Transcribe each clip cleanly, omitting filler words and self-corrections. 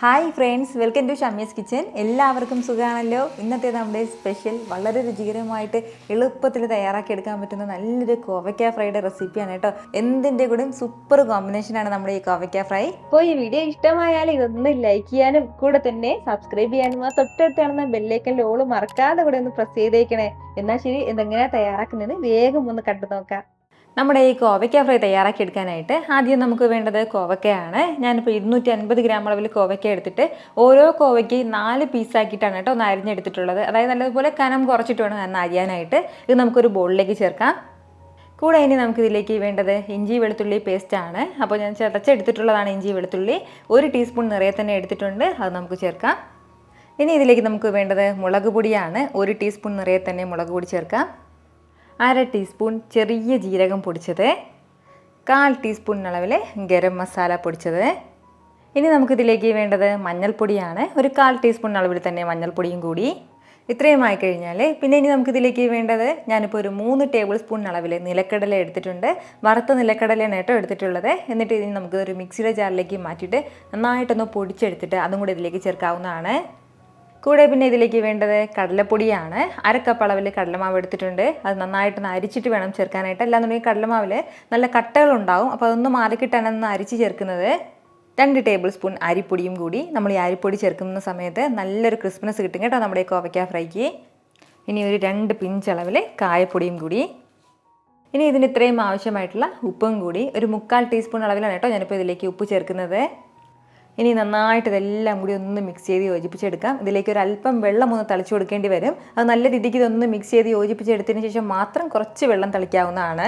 Hi friends, welcome to Shammi's kitchen. എല്ലാവർക്കും സുഖമാണല്ലോ. ഇന്നത്തെ നമ്മുടെ സ്പെഷ്യൽ വളരെ രുചികരമായിട്ട് എളുപ്പത്തിൽ തയ്യാറാക്കിയെടുക്കാൻ പറ്റുന്ന നല്ലൊരു കോവയ്ക്ക ഫ്രൈയുടെ റെസിപ്പിയാണ് കേട്ടോ. എന്തിൻ്റെ കൂടെയും സൂപ്പർ കോമ്പിനേഷനാണ് നമ്മുടെ ഈ കോവയ്ക്ക ഫ്രൈ. അപ്പോൾ ഈ വീഡിയോ ഇഷ്ടമായാൽ ഇതൊന്ന് ലൈക്ക് ചെയ്യാനും കൂടെ തന്നെ സബ്സ്ക്രൈബ് ചെയ്യാനും ആ തൊട്ടടുത്ത് കാണുന്ന ബെല്ലൈക്കൻ്റെ ഓള് മറക്കാതെ കൂടെ ഒന്ന് പ്രസ് ചെയ്തേക്കണേ. എന്നാൽ ശരി, ഇതെങ്ങനെയാണ് തയ്യാറാക്കുന്നത് വേഗം ഒന്ന് കണ്ടു നോക്കാം. നമ്മുടെ ഈ കോവയ്ക്ക ഫ്രൈ തയ്യാറാക്കിയെടുക്കാനായിട്ട് ആദ്യം നമുക്ക് വേണ്ടത് കോവയ്ക്കയാണ്. ഞാനിപ്പോൾ 250 ഗ്രാം അളവിൽ കോവയ്ക്ക എടുത്തിട്ട് ഓരോ കോവയ്ക്ക് 4 പീസാക്കിയിട്ടാണ് കേട്ടോ ഒന്ന് അരിഞ്ഞെടുത്തിട്ടുള്ളത്. അതായത് നല്ലതുപോലെ കനം കുറച്ചിട്ട് വേണം ഞാൻ അരിയാനായിട്ട്. ഇത് നമുക്കൊരു ബോളിലേക്ക് ചേർക്കാം. കൂടെ ഇനി നമുക്കിതിലേക്ക് വേണ്ടത് ഇഞ്ചി വെളുത്തുള്ളി പേസ്റ്റാണ്. അപ്പോൾ ഞാൻ ചതച്ചെടുത്തിട്ടുള്ളതാണ് ഇഞ്ചി വെളുത്തുള്ളി. 1 ടീസ്പൂൺ നിറയെ തന്നെ എടുത്തിട്ടുണ്ട്, അത് നമുക്ക് ചേർക്കാം. ഇനി ഇതിലേക്ക് നമുക്ക് വേണ്ടത് മുളക് പൊടിയാണ്. 1 ടീസ്പൂൺ നിറയെ തന്നെ മുളക് പൊടി ചേർക്കാം. 1/2 ടീസ്പൂൺ ചെറിയ ജീരകം പൊടിച്ചത്, 1/4 ടീസ്പൂൺ അളവിൽ ഗരം മസാല പൊടിച്ചത്. ഇനി നമുക്കിതിലേക്ക് വേണ്ടത് മഞ്ഞൾപ്പൊടിയാണ്. 1/4 ടീസ്പൂൺ അളവിൽ തന്നെ മഞ്ഞൾപ്പൊടിയും കൂടി. ഇത്രയും ആയിക്കഴിഞ്ഞാൽ പിന്നെ ഇനി നമുക്കിതിലേക്ക് വേണ്ടത്, ഞാനിപ്പോൾ ഒരു 3 ടേബിൾ സ്പൂൺ അളവിൽ നിലക്കടല എടുത്തിട്ടുണ്ട്. വറുത്ത നിലക്കടലയാണ് കേട്ടോ എടുത്തിട്ടുള്ളത്. എന്നിട്ട് ഇനി നമുക്ക് ഒരു മിക്സിയുടെ ജാറിലേക്ക് മാറ്റിയിട്ട് നന്നായിട്ടൊന്ന് പൊടിച്ചെടുത്തിട്ട് അതും കൂടി ഇതിലേക്ക് ചേർക്കാവുന്നതാണ്. കൂടെ പിന്നെ ഇതിലേക്ക് വേണ്ടത് കടലപ്പൊടിയാണ്. 1/2 കപ്പ് അളവിൽ കടലമാവ് എടുത്തിട്ടുണ്ട്. അത് നന്നായിട്ടൊന്ന് അരിച്ചിട്ട് വേണം ചേർക്കാനായിട്ട്. അല്ലാന്നുണ്ടെങ്കിൽ കടലമാവിൽ നല്ല കട്ടകളുണ്ടാവും. അപ്പോൾ അതൊന്ന് മാറിക്കിട്ടാണ് ഒന്ന് അരിച്ച് ചേർക്കുന്നത്. 2 ടേബിൾ സ്പൂൺ അരിപ്പൊടിയും കൂടി. നമ്മൾ ഈ അരിപ്പൊടി ചേർക്കുന്ന സമയത്ത് നല്ലൊരു ക്രിസ്പിനെസ് കിട്ടും കേട്ടോ നമ്മുടെ കോവയ്ക്ക ഫ്രൈക്ക്. ഇനി ഒരു 2 പിഞ്ച് അളവിൽ കായപ്പൊടിയും കൂടി. ഇനി ഇതിന് ഇത്രയും ആവശ്യമായിട്ടുള്ള ഉപ്പും കൂടി. ഒരു 1/4 ടീസ്പൂൺ അളവിലാണ് കേട്ടോ ഞാനിപ്പോൾ ഇതിലേക്ക് ഉപ്പ് ചേർക്കുന്നത്. ഇനി നന്നായിട്ട് ഇതെല്ലാം കൂടി ഒന്ന് മിക്സ് ചെയ്ത് യോജിപ്പിച്ചെടുക്കാം. ഇതിലേക്ക് ഒരു അല്പം വെള്ളം ഒന്ന് തളിച്ചു കൊടുക്കേണ്ടി വരും. അത് നല്ല രീതിക്ക് ഇതൊന്ന് മിക്സ് ചെയ്ത് യോജിപ്പിച്ചെടുത്തതിന് ശേഷം മാത്രം കുറച്ച് വെള്ളം തളിക്കാവുന്നതാണ്.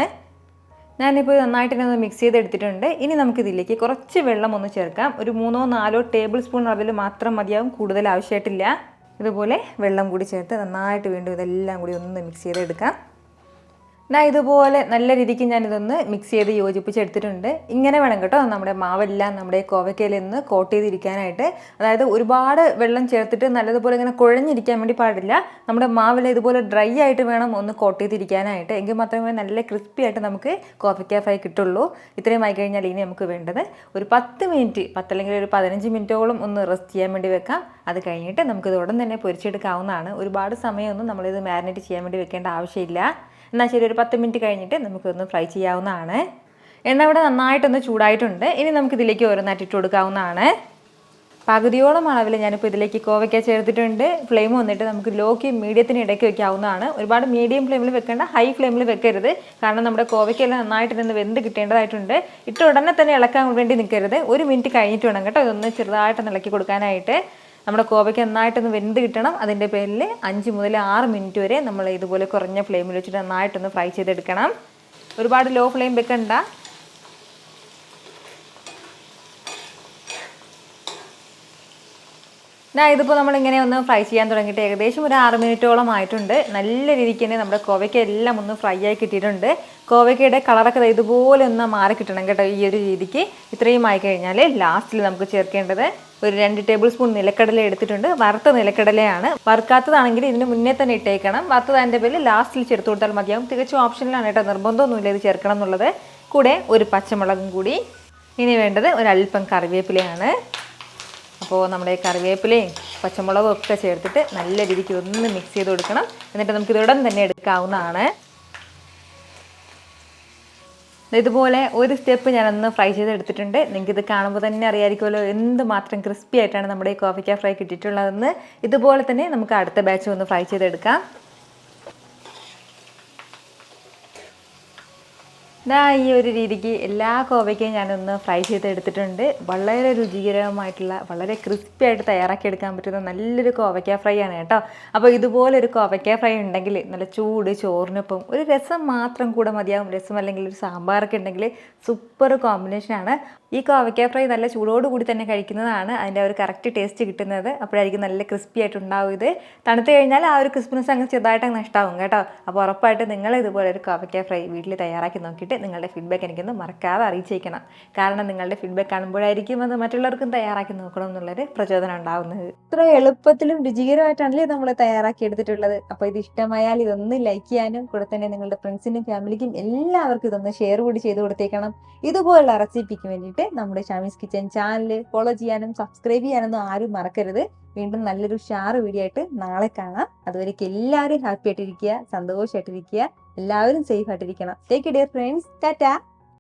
ഞാനിപ്പോൾ നന്നായിട്ട് ഒന്ന് മിക്സ് ചെയ്തെടുത്തിട്ടുണ്ട്. ഇനി നമുക്കിതിലേക്ക് കുറച്ച് വെള്ളം ഒന്ന് ചേർക്കാം. ഒരു 3-4 ടേബിൾ സ്പൂൺ അളവിൽ മാത്രം മതിയാവും, കൂടുതൽ ആവശ്യമായിട്ടില്ല. ഇതുപോലെ വെള്ളം കൂടി ചേർത്ത് നന്നായിട്ട് വീണ്ടും ഇതെല്ലാം കൂടി ഒന്ന് മിക്സ് ചെയ്തെടുക്കാം. ഇതുപോലെ നല്ല രീതിക്ക് ഞാനിതൊന്ന് മിക്സ് ചെയ്ത് യോജിപ്പിച്ചെടുത്തിട്ടുണ്ട്. ഇങ്ങനെ വേണം കേട്ടോ നമ്മുടെ മാവെല്ലാം നമ്മുടെ കോവയ്ക്കയിൽ നിന്ന് കോട്ട് ചെയ്തിരിക്കാനായിട്ട്. അതായത് ഒരുപാട് വെള്ളം ചേർത്തിട്ട് നല്ലതുപോലെ ഇങ്ങനെ കുഴഞ്ഞിരിക്കാൻ വേണ്ടി പാടില്ല. നമ്മുടെ മാവെല്ലാം ഇതുപോലെ ഡ്രൈ ആയിട്ട് വേണം ഒന്ന് കോട്ട് ചെയ്തിരിക്കാനായിട്ട്. എങ്കിൽ മാത്രമേ നല്ല ക്രിസ്പി ആയിട്ട് നമുക്ക് കോവയ്ക്ക ഫ്രൈ കിട്ടുള്ളൂ. ഇത്രയും ആയി കഴിഞ്ഞാൽ ഇനി നമുക്ക് വേണ്ടത് ഒരു 10 മിനിറ്റ്, 10 അല്ലെങ്കിൽ ഒരു 15 മിനിറ്റോളം ഒന്ന് റെസ്റ്റ് ചെയ്യാൻ വേണ്ടി വെക്കാം. അത് കഴിഞ്ഞിട്ട് നമുക്കിത് ഉടൻ തന്നെ പൊരിച്ചെടുക്കാവുന്നതാണ്. ഒരുപാട് സമയമൊന്നും നമ്മളിത് മാരിനേറ്റ് ചെയ്യാൻ വേണ്ടി വെക്കേണ്ട ആവശ്യമില്ല. എന്നാൽ ശരി, ഒരു 10 മിനിറ്റ് കഴിഞ്ഞിട്ട് നമുക്കൊന്ന് ഫ്രൈ ചെയ്യാവുന്നതാണ്. എണ്ണ ഇവിടെ നന്നായിട്ടൊന്ന് ചൂടായിട്ടുണ്ട്. ഇനി നമുക്കിതിലേക്ക് ഓരോന്നായിട്ട് ഇട്ട് കൊടുക്കാവുന്നതാണ്. പകുതിയോളം അളവിൽ ഞാനിപ്പോൾ ഇതിലേക്ക് കോവയ്ക്ക ചേർത്തിട്ടുണ്ട്. ഫ്ലെയിം വന്നിട്ട് നമുക്ക് ലോക്ക് മീഡിയത്തിന് ഇടയ്ക്ക് വെക്കാവുന്നതാണ്. ഒരുപാട് മീഡിയം ഫ്ലെയിമിൽ വെക്കേണ്ട, ഹൈ ഫ്ലെയിമിൽ വെക്കരുത്. കാരണം നമ്മുടെ കോവയ്ക്കെല്ലാം നന്നായിട്ട് നിന്ന് വെന്ത് കിട്ടേണ്ടതായിട്ടുണ്ട്. ഇട്ട് ഉടനെ തന്നെ ഇളക്കാൻ വേണ്ടി നിൽക്കരുത്. 1 മിനിറ്റ് കഴിഞ്ഞിട്ട് വേണം കേട്ടോ ഇതൊന്ന് ചെറുതായിട്ടൊന്ന് ഇളക്കി കൊടുക്കാനായിട്ട്. നമ്മുടെ കോവയ്ക്ക് നന്നായിട്ടൊന്ന് വെന്ത് കിട്ടണം. അതിൻ്റെ പേരിൽ 5 മുതൽ 6 മിനിറ്റ് വരെ നമ്മൾ ഇതുപോലെ കുറഞ്ഞ ഫ്ലെയിമിൽ വെച്ചിട്ട് നന്നായിട്ടൊന്ന് ഫ്രൈ ചെയ്തെടുക്കണം. ഒരുപാട് ലോ ഫ്ലെയിം വെക്കണ്ട. ഇതിപ്പോൾ നമ്മളിങ്ങനെ ഒന്ന് ഫ്രൈ ചെയ്യാൻ തുടങ്ങിയിട്ട് ഏകദേശം ഒരു 6 മിനിറ്റോളം ആയിട്ടുണ്ട്. നല്ല രീതിക്ക് തന്നെ നമ്മുടെ കോവയ്ക്ക എല്ലാം ഒന്ന് ഫ്രൈ ആയി കിട്ടിയിട്ടുണ്ട്. കോവയ്ക്കയുടെ കളറൊക്കെ ഇതുപോലെ ഒന്ന് മാറി കിട്ടണം കേട്ടോ ഈ ഒരു രീതിക്ക്. ഇത്രയും ആയി കഴിഞ്ഞാൽ ലാസ്റ്റിൽ നമുക്ക് ചേർക്കേണ്ടത് ഒരു 2 ടേബിൾ സ്പൂൺ നിലക്കടല എടുത്തിട്ടുണ്ട്. വറുത്ത നിലക്കടലയാണ്. വറുക്കാത്തതാണെങ്കിൽ ഇതിന് മുന്നേ തന്നെ ഇട്ടേക്കണം. വറുത്തതിൻ്റെ പേരിൽ ലാസ്റ്റിൽ ചേർത്ത് കൊടുത്താൽ മതിയാവും. തികച്ചും ഓപ്ഷനിലാണ് കേട്ടോ, നിർബന്ധമൊന്നുമില്ല ഇത് ചേർക്കണം എന്നുള്ളത്. കൂടെ ഒരു പച്ചമുളകും കൂടി. ഇനി വേണ്ടത് ഒരല്പം കറിവേപ്പിലയാണ്. അപ്പോൾ നമ്മുടെ കറിവേപ്പിലയും പച്ചമുളകും ഒക്കെ ചേർത്തിട്ട് നല്ല രീതിക്ക് ഒന്ന് മിക്സ് ചെയ്ത് കൊടുക്കണം. എന്നിട്ട് നമുക്കിതുടൻ തന്നെ എടുക്കാവുന്നതാണ്. ഇതുപോലെ ഒരു സ്റ്റെപ്പ് ഞാനൊന്ന് ഫ്രൈ ചെയ്തെടുത്തിട്ടുണ്ട്. നിങ്ങൾക്കിത് കാണുമ്പോൾ തന്നെ അറിയാമായിരിക്കുമല്ലോ എന്ത് മാത്രം ക്രിസ്പി ആയിട്ടാണ് നമ്മുടെ ഈ കോവയ്ക്ക ഫ്രൈ കിട്ടിയിട്ടുള്ളതെന്ന്. ഇതുപോലെ തന്നെ നമുക്ക് അടുത്ത ബാച്ച് ഒന്ന് ഫ്രൈ ചെയ്തെടുക്കാം. ഈ ഒരു രീതിക്ക് എല്ലാ കോവയ്ക്കയും ഞാനൊന്ന് ഫ്രൈ ചെയ്തെടുത്തിട്ടുണ്ട്. വളരെ രുചികരമായിട്ടുള്ള, വളരെ ക്രിസ്പി ആയിട്ട് തയ്യാറാക്കിയെടുക്കാൻ പറ്റുന്ന നല്ലൊരു കോവയ്ക്ക ഫ്രൈ ആണ് കേട്ടോ. അപ്പോൾ ഇതുപോലൊരു കോവയ്ക്ക ഫ്രൈ ഉണ്ടെങ്കിൽ നല്ല ചൂട് ചോറിനൊപ്പം ഒരു രസം മാത്രം കൂടെ മതിയാവും. രസം അല്ലെങ്കിൽ ഒരു സാമ്പാറൊക്കെ ഉണ്ടെങ്കിൽ സൂപ്പർ കോമ്പിനേഷനാണ്. ഈ കോവയ്ക്ക ഫ്രൈ നല്ല ചൂടോടുകൂടി തന്നെ കഴിക്കുന്നതാണ് അതിൻ്റെ ഒരു കറക്റ്റ് ടേസ്റ്റ് കിട്ടുന്നത്. അപ്പോഴായിരിക്കും നല്ല ക്രിസ്പി ആയിട്ടുണ്ടാവും. ഇത് തണുത്ത് കഴിഞ്ഞാൽ ആ ഒരു ക്രിസ്പിനെസ് അങ്ങ് ചെറുതായിട്ട് അങ്ങ് നഷ്ടമാവും കേട്ടോ. അപ്പോൾ ഉറപ്പായിട്ട് നിങ്ങൾ ഇതുപോലെ ഒരു കോവയ്ക്ക ഫ്രൈ വീട്ടിൽ തയ്യാറാക്കി നോക്കിയിട്ട് നിങ്ങളുടെ ഫീഡ്ബാക്ക് എനിക്കൊന്ന് മറക്കാതെ അറിയിച്ചേക്കണം. കാരണം നിങ്ങളുടെ ഫീഡ്ബാക്ക് കാണുമ്പോഴായിരിക്കും അത് മറ്റുള്ളവർക്കും തയ്യാറാക്കി നോക്കണം എന്നുള്ളൊരു പ്രചോദനം ഉണ്ടാവുന്നത്. ഇത്ര എളുപ്പത്തിലും രുചികരമായിട്ടാണല്ലേ നമ്മൾ തയ്യാറാക്കി എടുത്തിട്ടുള്ളത്. അപ്പൊ ഇത് ഇഷ്ടമായാൽ ഇതൊന്ന് ലൈക്ക് ചെയ്യാനും കൂടെ തന്നെ നിങ്ങളുടെ ഫ്രണ്ട്സിനും ഫാമിലിക്കും എല്ലാവർക്കും ഇതൊന്ന് ഷെയർ കൂടി ചെയ്ത് കൊടുത്തേക്കണം. ഇതുപോലുള്ള റെസിപ്പിക്ക് വേണ്ടിയിട്ട് നമ്മുടെ ഷാമീസ് കിച്ചൻ ചാനൽ ഫോളോ ചെയ്യാനും സബ്സ്ക്രൈബ് ചെയ്യാനൊന്നും ആരും മറക്കരുത്. വീണ്ടും നല്ലൊരു ഷാർ വീഡിയോ ആയിട്ട് നാളെ കാണാം. അതുവരേക്കും എല്ലാവരും ഹാപ്പി ആയിട്ടിരിക്കുക, സന്തോഷമായിട്ടിരിക്കുക, എല്ലാവരും സേഫ് ആയിട്ടിരിക്കണം. Take care friends. ടാറ്റാ.